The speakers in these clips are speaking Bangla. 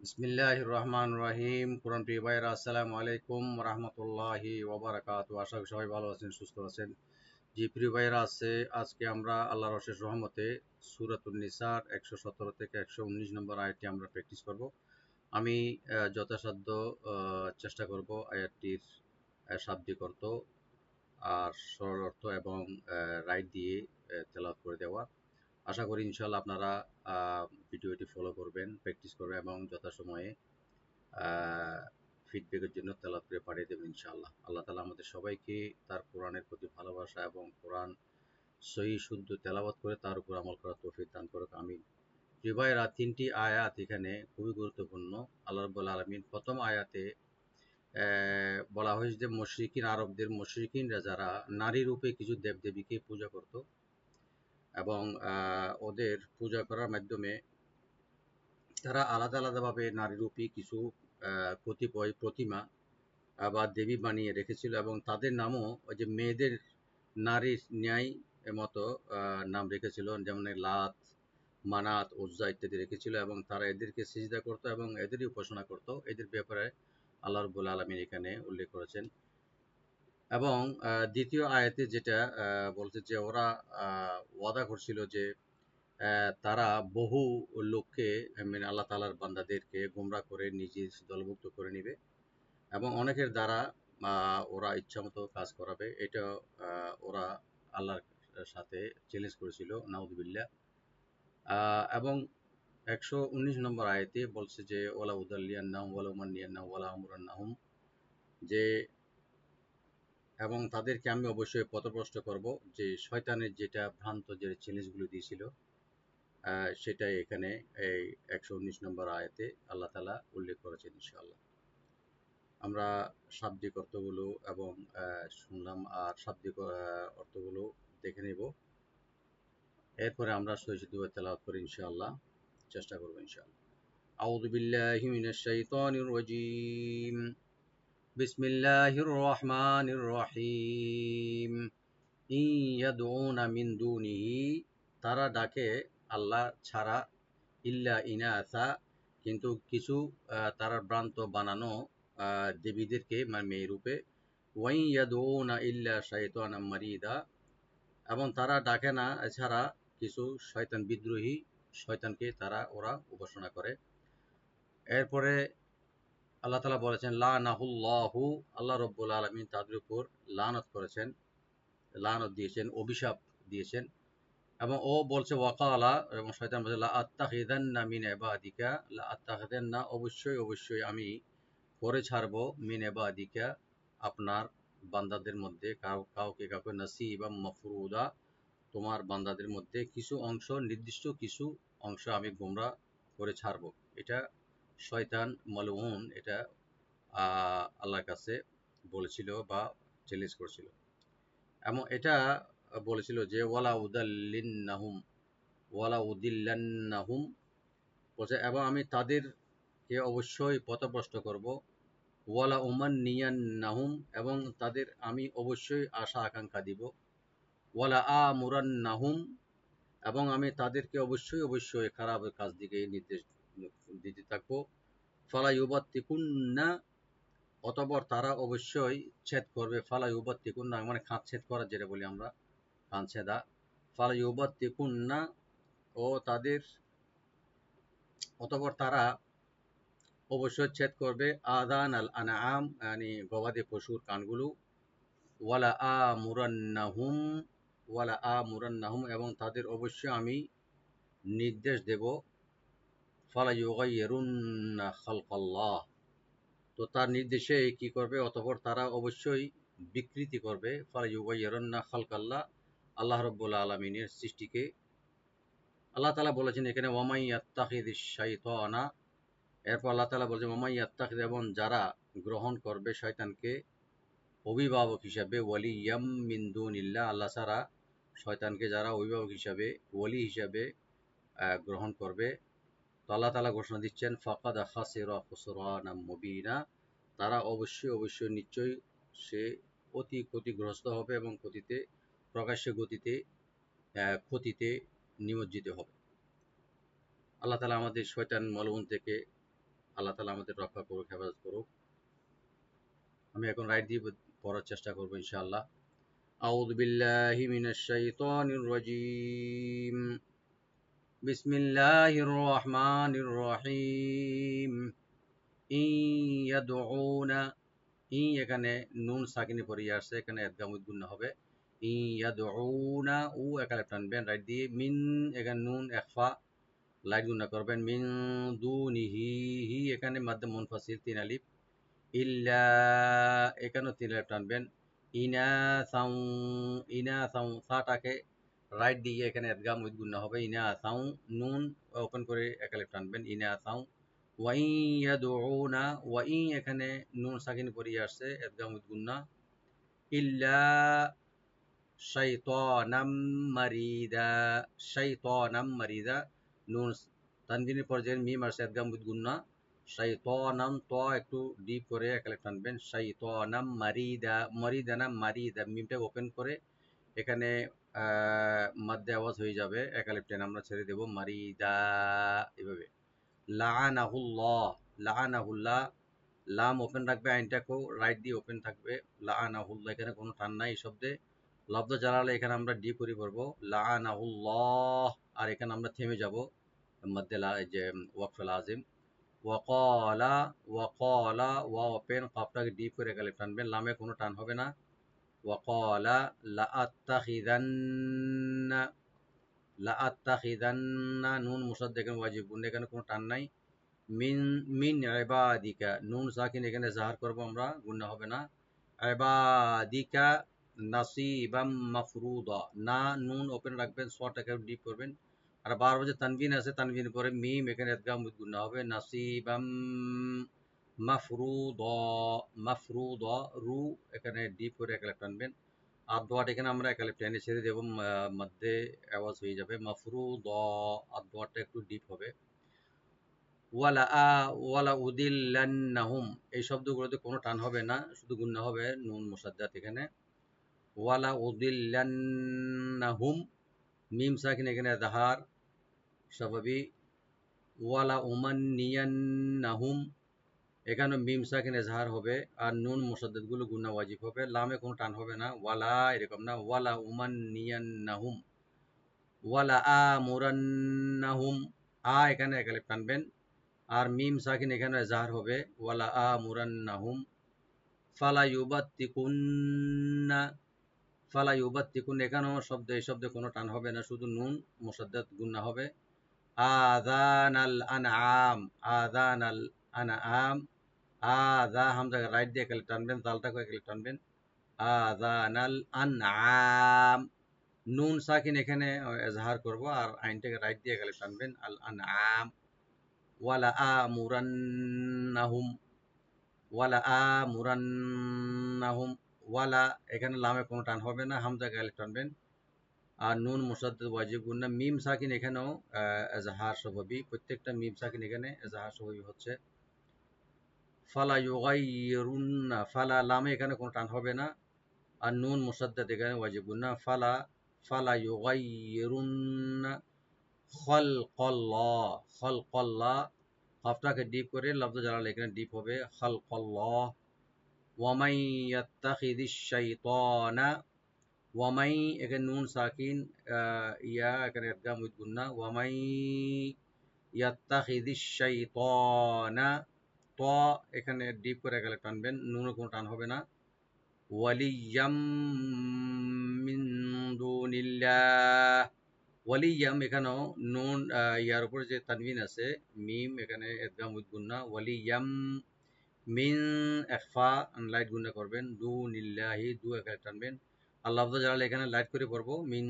বিসমিল্লাহির রহমানির রহিম। কোরআন প্রিয় ভাইয়েরা, আসসালামু আলাইকুম রহমতুল্লাহি ওয়াবারাকাতু। আশা করি সবাই ভালো আছেন, সুস্থ আছেন। জি প্রিয় ভাইয়েরা, আজকে আমরা আল্লাহর অশেষ রহমতে সূরাতুন নিসার 117 থেকে 119 নম্বর আয়াতটি আমরা প্র্যাকটিস করব। আমি যথাসাধ্য চেষ্টা করব আয়াতটির শাব্দিক অর্থ আর সরল অর্থ এবং রাইট দিয়ে তেলাওয়াত করে দেওয়া। আশা করি ইনশাআল্লাহ আপনারা ভিডিওটি ফলো করবেন, প্র্যাকটিস করবেন এবং যথাসময়ে ফিডব্যাকের জন্য তেলাওয়াত করে পাঠিয়ে দেবেন ইনশাআল্লাহ। আল্লাহ তাআলা আমাদের সবাইকে তার কোরআনের প্রতি ভালোবাসা এবং কোরআন সহিহ শুদ্ধ তেলাওয়াত করে তার উপর আমল করার তৌফিক দান করুক, আমিন। প্রিয় ভাইয়েরা, 3টি আয়াত এখানে খুবই গুরুত্বপূর্ণ। আল্লাহ রাব্বুল আলামিন প্রথম আয়াতে বলা হয়েছে যে মুশরিকিনরা যারা নারী রূপে কিছু দেবদেবীকে পূজা করত এবং ওদের পূজা করার মাধ্যমে তারা আলাদা আলাদাভাবে নারীরূপী কিছু কতিপয় প্রতিমা বা দেবী বানিয়ে রেখেছিল এবং তাদের নামও ওই যে মেয়েদের নারীর ন্যায় মতো নাম রেখেছিল, যেমন লাত, মানাত, উজ্জা ইত্যাদি রেখেছিল এবং তারা এদেরকে সিজদা করত এবং এদেরই উপাসনা করত। এদের ব্যাপারে আল্লাহ রাব্বুল আলামিন এখানে উল্লেখ করেছেন। এবং দ্বিতীয় আয়াতে যেটা বলছে যে ওরা ওয়াদা করছিল যে তারা বহু লোককে, মানে আল্লাহ তাআলার বান্দাদেরকে গোমরাহ করে নিজের দলভুক্ত করে নিবে এবং অনেকের দ্বারা ওরা ইচ্ছামতো কাজ করাবে। এটা ওরা আল্লাহর সাথে চ্যালেঞ্জ করেছিল, নাউযুবিল্লাহ। এবং 119 নম্বর আয়াতে বলছে যে ওয়ালা উদাল্লিয়ান্নাহুম ওয়ালা উমান্নিয়ান্নাহুম ওয়ালা আমুরান্নাহুম, যে এবং তাদেরকে আমি অবশ্যই পথভ্রষ্ট করব। যে শয়তানের যেটা ভ্রান্ত যে চ্যালেঞ্জগুলো দিয়েছিল সেটাই এখানে এই 119 নম্বর আয়াতে আল্লাহ তাআলা উল্লেখ করেছেন ইনশাআল্লাহ। আমরা শাব্দিক অর্থগুলো এবং শুনলাম, আর শাব্দিক অর্থগুলো দেখে নেব। এরপরে আমরা সহিষ্ণুভাবে তেলাওয়াত করে ইনশাআল্লাহ চেষ্টা করব ইনশাআল্লাহ। আউযু বিল্লাহি মিনাশ শাইতানির রাজীম। বিসমিল্লাহির রহমানির রহিম। ইন ইয়াদউনা মিন দুনিহি, তারা ডাকে আল্লাহ ছাড়া, ইল্লা ইনাসা, কিন্তু কিছু তারা ভ্রান্ত বানানো দেবীদেরকে, মানে মেয়ে রূপে। ওয়াইন ইয়াদউনা ইল্লা শাইতানাম মারিদা, এবং তারা ডাকে না এছাড়া কিছু শয়তান বিদ্রোহী শয়তানকে ওরা উপাসনা করে। এরপরে আল্লাহ তাআলা বলেছেন লানাহুল্লাহু, আল্লাহ রাব্বুল আলামিন তাদের উপর লানত করেছেন, লানত দিয়েছেন, অভিশাপ দিয়েছেন। এবং ও বলছে ওয়াকালা, এবং শয়তান বলছে লা আত্তাখিযান্না মিন ইবাদিকা, লা আত্তাখিযান্না, অবশ্যই অবশ্যই আমি করে ছাড়বো, মিন ইবাদিকা, আপনার বান্দাদের মধ্যে কাউকে নাসিবাম মাফরুদা, তোমার বান্দাদের মধ্যে কিছু অংশ, নির্দিষ্ট কিছু অংশ আমি গোমরা করে ছাড়বো। এটা শয়তান মালউন, এটা আল্লাহর কাছে বলেছিল বা চ্যালেঞ্জ করেছিল এবং এটা বলেছিল যে ওয়ালা উদিল্লান্নাহুম, বলছে এবং আমি তাদেরকে অবশ্যই পথভ্রষ্ট করব। ওয়ালা উমান্নিয়ান্নাহুম, এবং তাদের আমি অবশ্যই আশা আকাঙ্ক্ষা দিব। ওয়ালা আমুরান্নাহুম, এবং আমি তাদেরকে অবশ্যই অবশ্যই খারাপ কাজ দিকে নির্দেশ দিতে থাকবো। ফালা ইউবাত্তিকুন্না, অতঃপর তারা অবশ্যই ছেদ করবে। ফালা ইউবাত্তিকুন্না মানে খাঁচ ছেদ করা, যেটা বলি আমরা কান ছেদা। ফালা ইউবাত্তিকুন্না, ও তাদের অতঃপর তারা অবশ্যই ছেদ করবে আযান আল আনআম, মানে গবাদি পশুর কানগুলো। ওয়ালা আমুরান্নাহুম, ওয়ালা আমুরান্নাহুম, এবং তাদের অবশ্যই আমি নির্দেশ দেব। ফালা ইউগাইয়িরুন্না খালকাল্লাহ, তো তার নির্দেশে কি করবে, অতঃপর তারা অবশ্যই বিকৃতি করবে। ফালা ইউগাইয়িরুন্না খালকাল্লাহ, আল্লাহ রাব্বুল আলামিনের সৃষ্টিকে। আল্লাহ তাআলা বলেছেন এখানে ওয়ামাই ইয়াত্তাখিযিশ শাইতানা, এরপর আল্লাহ তাআলা বলছেন ওয়ামাই ইয়াত্তাখিয, এবং যারা গ্রহণ করবে শয়তানকে অভিভাবক হিসাবে, ওয়ালিয়াম মিন দুনিল্লাহ, আল্লাহ ছাড়া শয়তানকে যারা অভিভাবক হিসাবে, ওলি হিসাবে গ্রহণ করবে, তো আল্লাহ তাআলা ঘোষণা দিচ্ছেন ফাকাদ খাসিরা খুসরানাম মুবিনা, তারা অবশ্যই অবশ্যই নিশ্চয়ই সে অতি ক্ষতিগ্রস্ত হবে এবং প্রকাশ্য ক্ষতিতে নিমজ্জিত হবে। আল্লাহ তাআলা আমাদের শয়তান মালউন থেকে আল্লাহ তাআলা আমাদের রক্ষা করুক, হেফাজত করুক। আমি এখন রাইট দিয়ে পড়ার চেষ্টা করবো ইনশাআল্লাহ। আউযু বিল্লাহি মিনাশ শাইতানির রাজীম। বিসমিল্লাহির রহমানির রহিম। ইয়াদউনা, এখানে নুন সাকিনের পরে আসছে, এখানে ইদগাম গুন্না হবে। ইয়াদউনা, একালে টানবেন রাইট দিয়ে। মিন, এখানে নুন ইখফা, লাইট গুন্না করবেন। মিন দুনিহি, এখানে মাদ্দে মুনফাসিল 3 আলিফ। ইল্লা, এখানেও 3 আলিফ টানবেন। ইনাসাউ, সাটাকে রাইট দিয়ে এখানে ইদগাম গুন্না হবে। ইনাসাউ, নুন ওপেন করে একালে টানবেন। ইনাসাউ। ওয়াই ইয়াদউনা, ওয়াই এখানে নুন সাকিন পরে আসছে, ইদগাম গুন্না। ইল্লা শাইতানাম মারিদা, শাইতানাম মারিদা, নুন তানবিনের পর্যায়ে মিম আসছে, ইদগাম গুন্না। শাইতানাম, ত একটু ডিপ করে একালে টানবেন। শাইতানাম মারিদা, মারিদা না মারিদা, মিমটা ওপেন করে এখানে মাদ্দে আওয়াজ হয়ে যাবে, একালিফ টেন আমরা ছেড়ে দেব। মারিদা, এভাবে। লাআনাহুল্লাহ, লাআনাহুল্লাহ, লাম ওপেন রাখবে, আইনটাকেও রাইট দিয়ে ওপেন থাকবে। লাআনাহুল্লাহ, এখানে কোনো টান নাই এই শব্দে। লব্ধ জালালে এখানে আমরা ডি পরি পড়বো, লাআনাহুল্লাহ। আর এখানে আমরা থেমে যাব মধ্যে যে ওয়াকফুল আজিম। ওয়াকালা, ওয়াকালা, ওয়া ওপেন, কাফটাকে ডি করে গেলে টানবেন, লামে কোনো টান হবে না। ওয়াকালা লাআত্তাখিযান্না, লাআত্তাখিযান্না, নুন মুসাদ্দাদ এখানে ওয়াজিব গুণ, এখানে কোনো টান নাই। মিন, মিন ইবাদিকা, নুন সাকিন এখানে জাহার করবো আমরা, গুণা হবে না। ইবাদিকা নাসিবাম মাফরুদা, না নুন ওপেন রাখবেন, সটাকে ডিপ করবেন। আর 12 বাজে তানবিন আছে, তানবিন পরে মিম এখানে ইদগাম গুণা হবে। নাসিবাম মাফরুদা, মাফরুদা, রু এখানে ডিপ করে একালে টানবেন। আর দোয়াট এখানে আমরা একালে টেনে ছেড়ে দেব, মধ্যে আওয়াজ হয়ে যাবে। মাফরুদা, আর দোয়াটটা একটু ডিপ হবে। ওয়ালা উদিল্লান্নাহুম, এই শব্দগুলোতে কোনো টান হবে না, শুধু গুন্না হবে নুন মুসাদ্দাত এখানে। ওয়ালা উদিল্লান্নাহুম, মিম সাকিন এখানে দাহার স্বাভাবিক। ওয়ালা উমান্নিয়ান্নাহুম, এখানে মিম সাকিন এজাহার হবে, আর নুন মুসাদ্দাদ গুলো গুন্না ওয়াজিব হবে। লামে কোনো টান হবে না, ওয়ালা এরকম না। ওয়ালা উমান্নিয়ান্নাহুম, ওয়ালা আমুরান্নাহুম, এখানে একালিফ টানবেন, আর মিম সাকিন এখানে জাহার হবে। ওয়ালা আমুরান্নাহুম। ফালা ইউবাত্তিকুন্না, ফালা ইউবাত্তিকুন, এখানেও শব্দ, এই শব্দে কোনো টান হবে না, শুধু নুন মুসাদ্দাদ গুন্না হবে। আযানাল আনআম, আযানাল আনআম, আযা হামজা রাইট দিয়ে একালে টানবেন, জালটাকে একালে টানবেন। আযানাল আনআম, নুন সাকিন এখানে এজাহার করব, আর আইনটাকে রাইট দিয়ে একালে টানবেন। আল আনআম। ওয়ালা আমুরান্নাহুম, ওয়ালা আমুরান্নাহুম, ওয়ালা এখানে লামে কোনো টান হবে না, হামজাকে আলিফ টানবেন, আর নুন মুসাদ্দাদ ওয়াজিব গুন্না। মিম সাকিন এখানেও এজাহার স্বভাবী, প্রত্যেকটা মিম সাকিন এখানে এজাহার স্বভাবী হচ্ছে। ফালা ইউগাইয়িরুন্না, ফালা, লামে এখানে কোনো টান হবে না, আর নুন মুসাদ্দাদ এখানে ওয়াজিব গুন্না। ফালা, ফালা ইউগাইয়িরুন্না খালকাল্লাহ, খালকাল্লাহ, কাফটাকে ডিপ করে লফজ জালাল এখানে ডিপ হবে। খালকাল্লাহ। ওয়ামাই ইয়াত্তাখিদিশ শাইতানা, ওয়ামাই এখানে নুন সাকিন, ইয়া এখানে ইদগাম উইথ গুন্না। ওয়ামাই ইয়াত্তাখিদিশ শাইতানা, ত এখানে ডিপ করে গেলে টানবেন, নুনে কোনো টান হবে না। ওয়ালিয়াম মিন দুনিল্লাহ, ওয়ালিয়াম, এখানেও নুন ইয়ার উপরে যে তানবিন আছে, মিম এখানে ইদগাম উইথ গুন্না। ওয়ালিয়াম মিন ইখফা, লাইট গুন্না করবেন। দুনিল্লাহি, দু এখানে টানবেন, আর লফজ জালাল এখানে লাইট করে পড়বো। মিন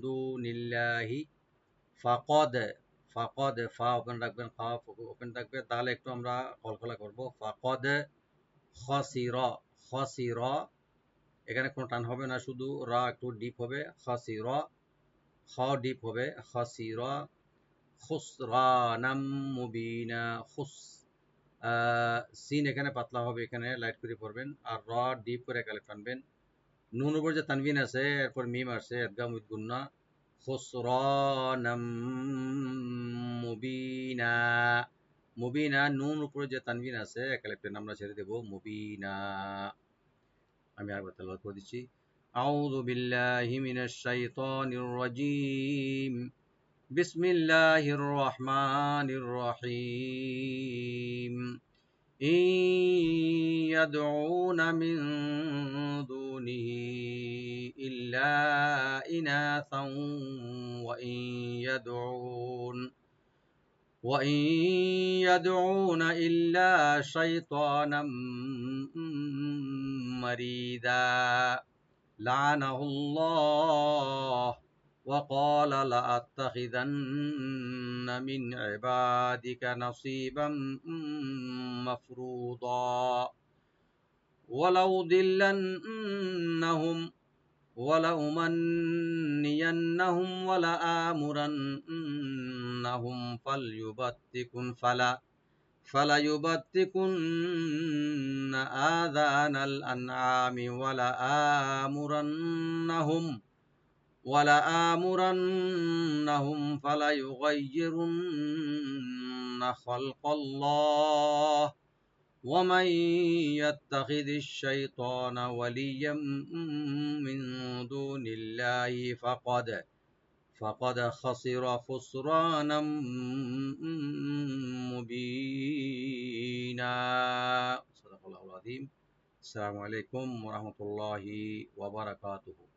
দুনিল্লাহি। ফাকদ, ফাকদ, ফা ওপেন রাখবেন, কাফ ওপেন থাকবে, তাহলে একটু আমরা কলকলা করবো। ফাকদ খাসিরা, খাসিরা, এখানে কোনো টান হবে না, শুধু রা একটু ডিপ হবে। খাসিরা, খ ডিপ হবে। খাসিরা খুসরানাম মুবিনা, খুস, সিন এখানে পাতলা হবে, এখানে লাইট করে পড়বেন, আর র ডিপ করে একালে টানবেন। নুন উপর যে তানবিন আছে, এরপর মিম আসছে, ইদগাম উইথ গুন্না। খুসরানাম মুবিনা, মুবিনা, নুন উপরে যে তানবিন আছে এক লেফটেন আমরা ছেড়ে দেব, মুবিনা। আমি আরেকবার তেলাওয়াত করে দিচ্ছি। আউযু বিল্লাহি মিনাশ শাইতানির রাজীম। বিসমিল্লাহির রহমানির রহিম। ইন ইয়াদউনা মিন দুনিহি ইল্লা ইনাসান ওয়া ইন ইয়াদউনা ইল্লা শাইতানাম মারিদা লানাহুল্লাহ ওয়া ক্বালা লাআত্তাখিযান্না মিন ইবাদিকা নাসীবাম মাফরুদা ওয়ালাউদিল্লান্নাহুম ولأمنينهم ولآمرنهم فليبتكن آذان الأنعام ولآمرنهم فليغيرن خلق الله ومن يتخذ الشيطان وليا من دون الله فقد خسر خسرانا مبينا. صدق الله العظيم. السلام عليكم ورحمة الله وبركاته.